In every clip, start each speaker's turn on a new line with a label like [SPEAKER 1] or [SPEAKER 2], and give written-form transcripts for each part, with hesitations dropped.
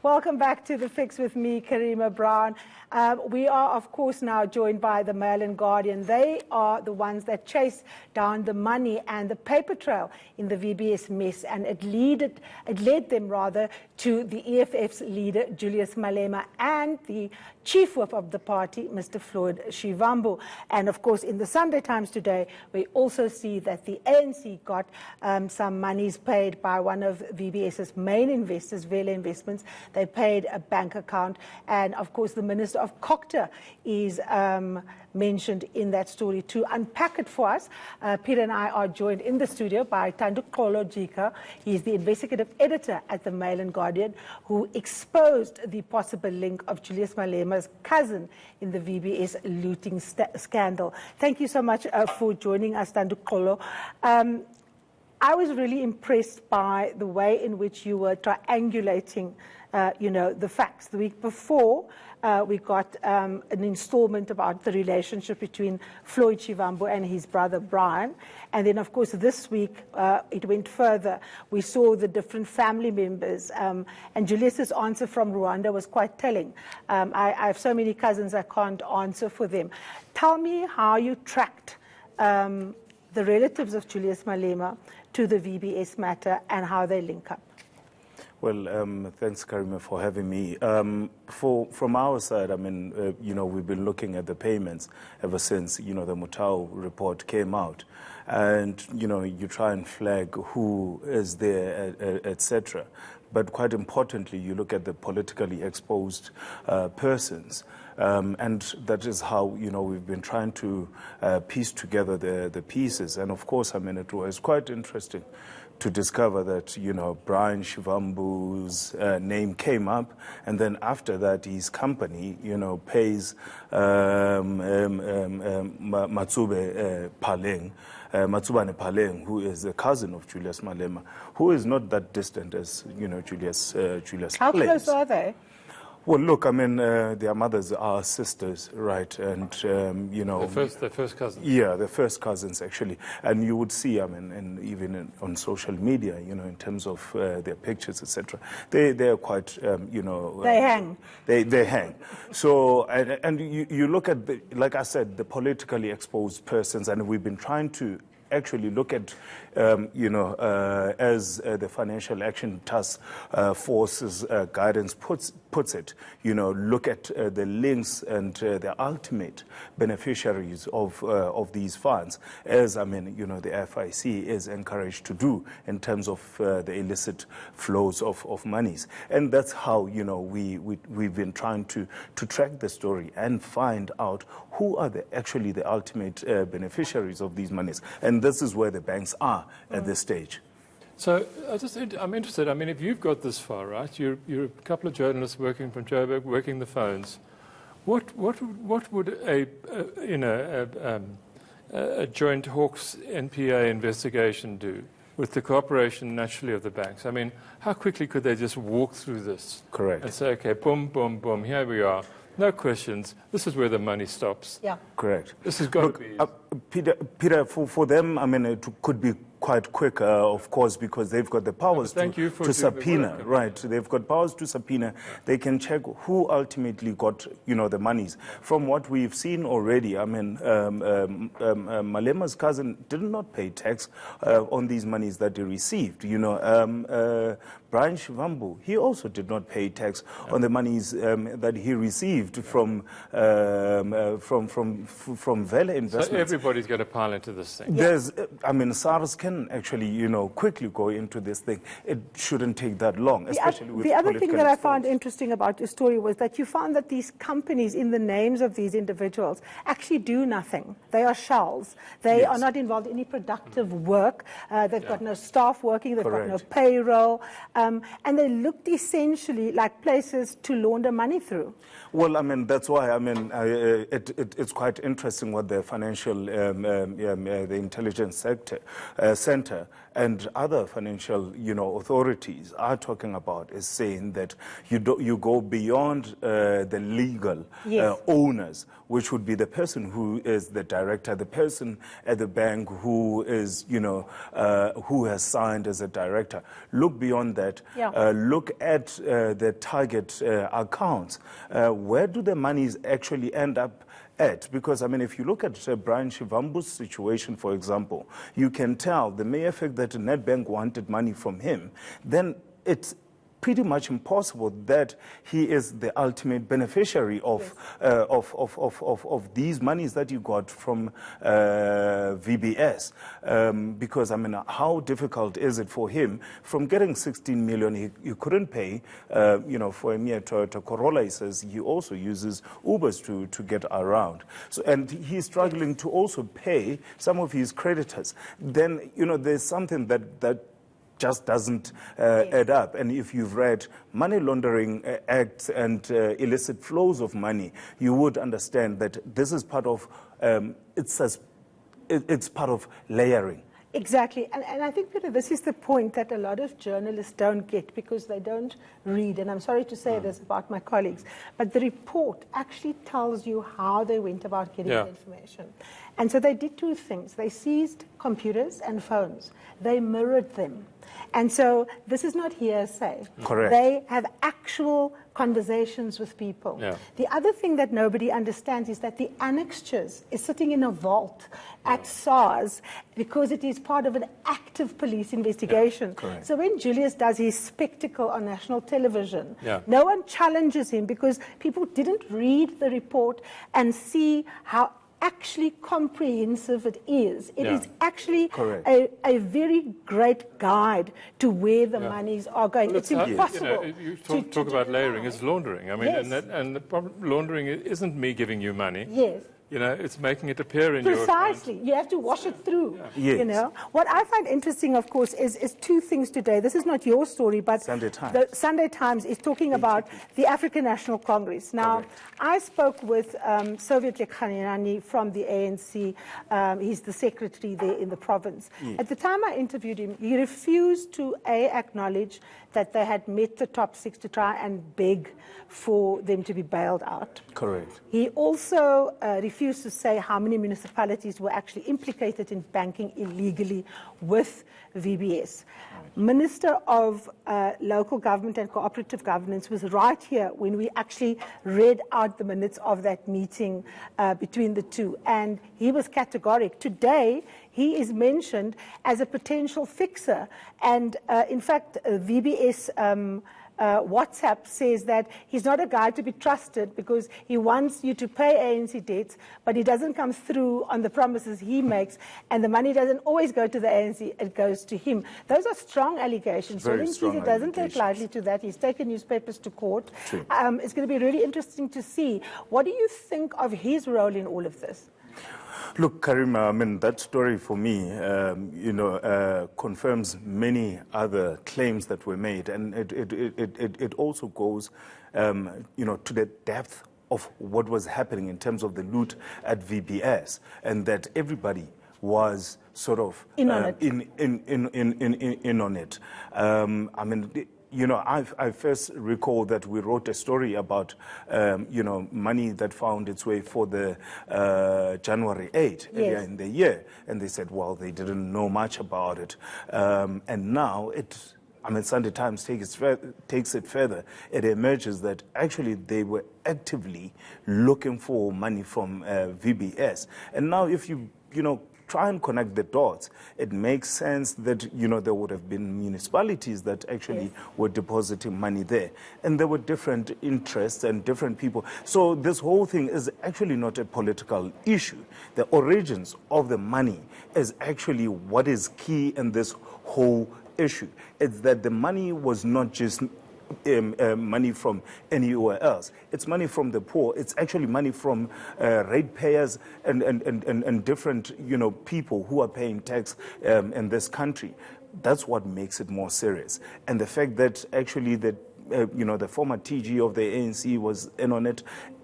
[SPEAKER 1] Welcome back to The Fix with me, Karima Brown. We are, of course, now joined by the Mail and Guardian. They are the ones that chased down the money and the paper trail in the VBS mess, and it led them to the EFF's leader, Julius Malema, and the chief whip of the party, Mr. Floyd Shivambu. And, of course, in the Sunday Times today, we also see that the ANC got some monies paid by one of VBS's main investors, Vele Investments. They paid a bank account, and, of course, the Minister of Cocta is mentioned in that story. To unpack it for us, Peter and I are joined in the studio by Thanduxolo Jika. He's the Investigative Editor at the Mail and Guardian, who exposed the possible link of Julius Malema's cousin in the VBS looting scandal. Thank you so much for joining us, Thanduxolo. I was really impressed by the way in which you were triangulating the facts. The week before, we got an installment about the relationship between Floyd Shivambu and his brother Brian. And then, of course, this week, it went further. We saw the different family members. And Julius's answer from Rwanda was quite telling. I have so many cousins, I can't answer for them. Tell me how you tracked the relatives of Julius Malema to the VBS matter and how they link up.
[SPEAKER 2] Well, thanks, Karima, for having me. From our side, I mean, we've been looking at the payments ever since, the Mutau report came out. And, you try and flag who is there, etc. But quite importantly, you look at the politically exposed persons. And that is how, we've been trying to piece together the pieces. And, of course, I mean, it was quite interesting to discover that, Brian Shivambu's name came up, and then after that, his company, pays Matsubane Paleng, who is a cousin of Julius Malema, who is not that distant as, Julius
[SPEAKER 1] How
[SPEAKER 2] claims.
[SPEAKER 1] close are they?
[SPEAKER 2] Well, look, I mean, their mothers are sisters, right? And,
[SPEAKER 3] They're first cousins.
[SPEAKER 2] Yeah, they're first cousins, actually. And you would see, I mean, and even on social media, in terms of their pictures, etc. They're quite,
[SPEAKER 1] They hang.
[SPEAKER 2] They hang. So, and you look at, like I said, the politically exposed persons, and we've been trying to actually look at, as the Financial Action Task Force's guidance puts it, look at the links and the ultimate beneficiaries of these funds, as, I mean, the FIC is encouraged to do in terms of the illicit flows of monies. And that's how, we've been trying to track the story and find out who are actually the ultimate beneficiaries of these monies. And this is where the banks are at this stage.
[SPEAKER 3] So I'm interested. I mean, if you've got this far, right? You're a couple of journalists working from Joburg, working the phones. What would a joint Hawks NPA investigation do with the cooperation naturally of the banks? I mean, how quickly could they just walk through this?
[SPEAKER 2] Correct.
[SPEAKER 3] And say, okay, boom, boom, boom, here we are. No questions. This is where the money stops.
[SPEAKER 1] Yeah.
[SPEAKER 2] Correct.
[SPEAKER 3] This has got to be.
[SPEAKER 2] Peter, for them, I mean, it could be quite quick, of course, because they've got the powers to subpoena, right? They've got powers to subpoena. They can check who ultimately got, the monies. From what we've seen already, I mean, Malema's cousin did not pay tax on these monies that he received. Brian Shivambu, he also did not pay tax on the monies that he received from Vele Investments.
[SPEAKER 3] So everybody's going to pile into this thing.
[SPEAKER 2] There's, I mean, SARS can actually, quickly go into this thing. It shouldn't take that long, especially with
[SPEAKER 1] the other thing that I found
[SPEAKER 2] exposed.
[SPEAKER 1] interesting about your story was that you found that these companies, in the names of these individuals, actually do nothing. They are shells. They are not involved in any productive work. They've got no staff working. They've got no payroll. And they looked essentially like places to launder money through.
[SPEAKER 2] Well, I mean, that's why, I mean, it's quite interesting what the financial, the intelligence Center and other financial, authorities are talking about is saying that you go beyond the legal owners, which would be the person who is the director, the person at the bank who is, who has signed as a director. Look beyond that. Look at the target accounts. Where do the monies actually end up at? Because, if you look at Brian Shivambu's situation, for example, you can tell the mere fact that Nedbank wanted money from him, then it's pretty much impossible that he is the ultimate beneficiary of these monies that you got from VBS. Because, how difficult is it for him from getting 16 million? He couldn't pay, for a mere Toyota Corolla. He says he also uses Ubers to get around. So, and he's struggling to also pay some of his creditors. Then, there's something that just doesn't add up. And if you've read money laundering acts and illicit flows of money, you would understand that this is part of it's part of layering.
[SPEAKER 1] Exactly. And I think, Peter, this is the point that a lot of journalists don't get because they don't read. And I'm sorry to say this about my colleagues, but the report actually tells you how they went about getting the information. And so they did two things. They seized computers and phones. They mirrored them. And so this is not hearsay.
[SPEAKER 2] Correct.
[SPEAKER 1] They have actual conversations with people. The other thing that nobody understands is that the annexures is sitting in a vault at SARS because it is part of an active police investigation. So when Julius does his spectacle on national television, no one challenges him because people didn't read the report and see how actually comprehensive it is. It is actually a very great guide to where the monies are going.
[SPEAKER 3] Well,
[SPEAKER 1] it's impossible.
[SPEAKER 3] You talk about layering, it's laundering. And the problem, laundering isn't me giving you money. It's making it appear in your account.
[SPEAKER 1] Precisely. You have to wash it through. What I find interesting, of course, is two things today. This is not your story, but the Sunday Times is talking about the African National Congress. Now, I spoke with Soviet Lekhanyanani from the ANC. He's the secretary there in the province. At the time I interviewed him, he refused to acknowledge that they had met the top six to try and beg for them to be bailed out. He also refused to say how many municipalities were actually implicated in banking illegally with VBS. Minister of Local Government and Cooperative Governance was right here when we actually read out the minutes of that meeting between the two, and he was categoric. Today, he is mentioned as a potential fixer, and in fact, VBS WhatsApp says that he's not a guy to be trusted because he wants you to pay ANC debts, but he doesn't come through on the promises he makes, and the money doesn't always go to the ANC, it goes to him. Those are strong allegations. So Peter doesn't take lightly to that. He's taken newspapers to court. It's going to be really interesting to see. What do you think of his role in all of this?
[SPEAKER 2] Look, Karima, that story for me, confirms many other claims that were made, and it also goes, to the depth of what was happening in terms of the loot at VBS, and that everybody was sort of in on it. I first recall that we wrote a story about, money that found its way for the January 8 earlier in the year. And they said, well, they didn't know much about it. And now Sunday Times takes it further. It emerges that actually they were actively looking for money from VBS. And now if you try and connect the dots, it makes sense that, there would have been municipalities that actually were depositing money there. And there were different interests and different people. So this whole thing is actually not a political issue. The origins of the money is actually what is key in this whole issue. It's that the money was not just money from anywhere else. It's money from the poor. It's actually money from ratepayers and different, people who are paying tax in this country. That's what makes it more serious. And the fact that actually the former TG of the ANC was in on it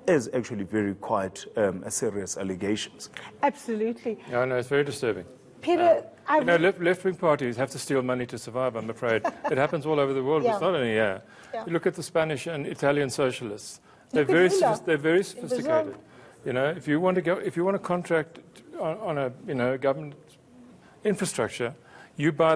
[SPEAKER 2] is actually very quite serious allegations.
[SPEAKER 1] Absolutely.
[SPEAKER 3] Yeah, no, it's very disturbing.
[SPEAKER 1] Peter,
[SPEAKER 3] left-wing parties have to steal money to survive, I'm afraid. It happens all over the world.
[SPEAKER 1] Yeah.
[SPEAKER 3] It's not only here.
[SPEAKER 1] Yeah.
[SPEAKER 3] You look at the Spanish and Italian socialists.
[SPEAKER 1] Look
[SPEAKER 3] They're
[SPEAKER 1] at
[SPEAKER 3] very
[SPEAKER 1] Lula
[SPEAKER 3] sophisticated. If you want to contract on a government infrastructure, you buy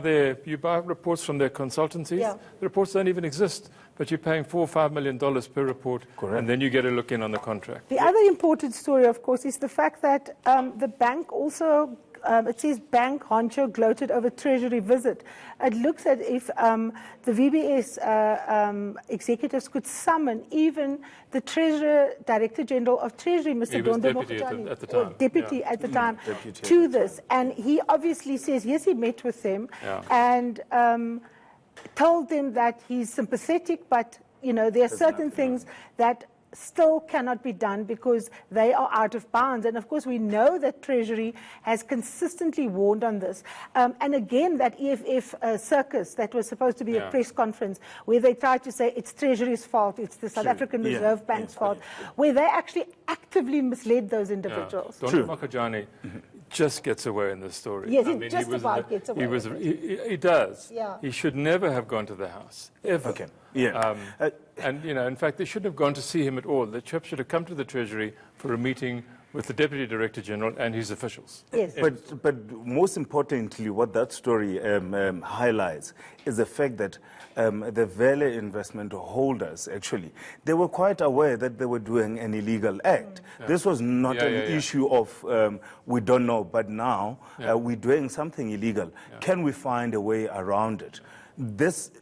[SPEAKER 3] reports from their consultancies.
[SPEAKER 1] Yeah.
[SPEAKER 3] The reports don't even exist, but you're paying $4 or $5 million per report,
[SPEAKER 2] Correct.
[SPEAKER 3] and then you get a look in on the contract.
[SPEAKER 1] The other important story, of course, is the fact that the bank also, it says bank honcho gloated over Treasury visit. It looks as if the VBS executives could summon even the Director General of Treasury, Mr.
[SPEAKER 3] He was
[SPEAKER 1] Dondo
[SPEAKER 3] deputy
[SPEAKER 1] Mokgotane,
[SPEAKER 3] at the time.
[SPEAKER 1] Deputy at the time,
[SPEAKER 2] Deputy
[SPEAKER 1] to
[SPEAKER 2] at the
[SPEAKER 1] this. And he obviously says, yes, he met with them
[SPEAKER 3] Yeah.
[SPEAKER 1] and told them that he's sympathetic, but, there are certain things that still cannot be done because they are out of bounds. And of course, we know that Treasury has consistently warned on this. And again, that EFF circus that was supposed to be a press conference where they tried to say it's Treasury's fault, it's the South African Reserve Bank's fault, where they actually actively misled those individuals.
[SPEAKER 3] Dondo Mokgotane just gets away in this story.
[SPEAKER 1] Yes, he just about gets away.
[SPEAKER 3] He does.
[SPEAKER 1] Yeah.
[SPEAKER 3] He should never have gone to the House, ever.
[SPEAKER 2] Okay. Yeah.
[SPEAKER 3] And, in fact, they shouldn't have gone to see him at all. The chap should have come to the Treasury for a meeting with the Deputy Director General and his officials.
[SPEAKER 1] Yes.
[SPEAKER 2] But most importantly, what that story highlights is the fact that the Vele investment holders, actually, they were quite aware that they were doing an illegal act. Yeah. This was not an issue of we don't know, but now we're doing something illegal. Yeah. Can we find a way around it? This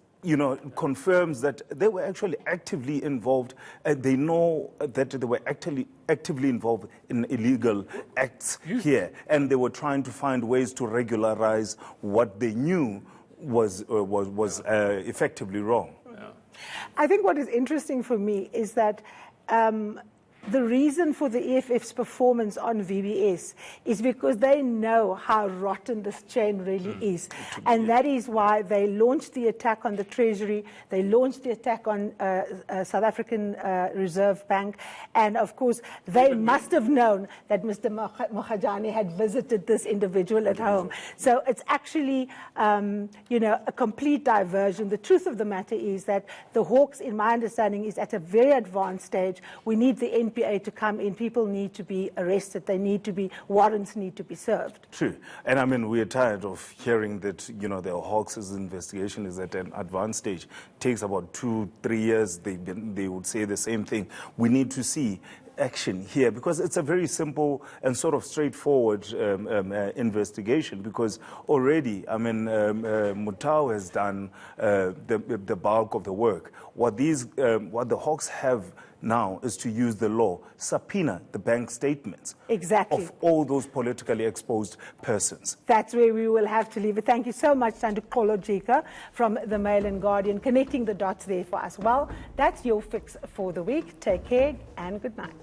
[SPEAKER 2] confirms that they were actually actively involved. They know that they were actively involved in illegal acts here, and they were trying to find ways to regularize what they knew was effectively wrong.
[SPEAKER 3] Yeah.
[SPEAKER 1] I think what is interesting for me is that the reason for the EFF's performance on VBS is because they know how rotten this chain really is. And that is why they launched the attack on the Treasury, they launched the attack on South African Reserve Bank, and of course they must have known that Mr. Mokgotane had visited this individual at home. So it's actually, a complete diversion. The truth of the matter is that the Hawks, in my understanding, is at a very advanced stage. We need the NPA to come in. People need to be arrested. Warrants need to be served.
[SPEAKER 2] True. And we're tired of hearing that, the Hawks' investigation is at an advanced stage. It takes about 2-3 years. They would say the same thing. We need to see action here because it's a very simple and sort of straightforward investigation because already, Mutau has done the bulk of the work. What the Hawks have now is to use the law, subpoena the bank statements of all those politically exposed persons.
[SPEAKER 1] That's where we will have to leave it. Thank you so much, Thanduxolo Jika from the Mail and Guardian, connecting the dots there for us. Well, that's your fix for the week. Take care and good night.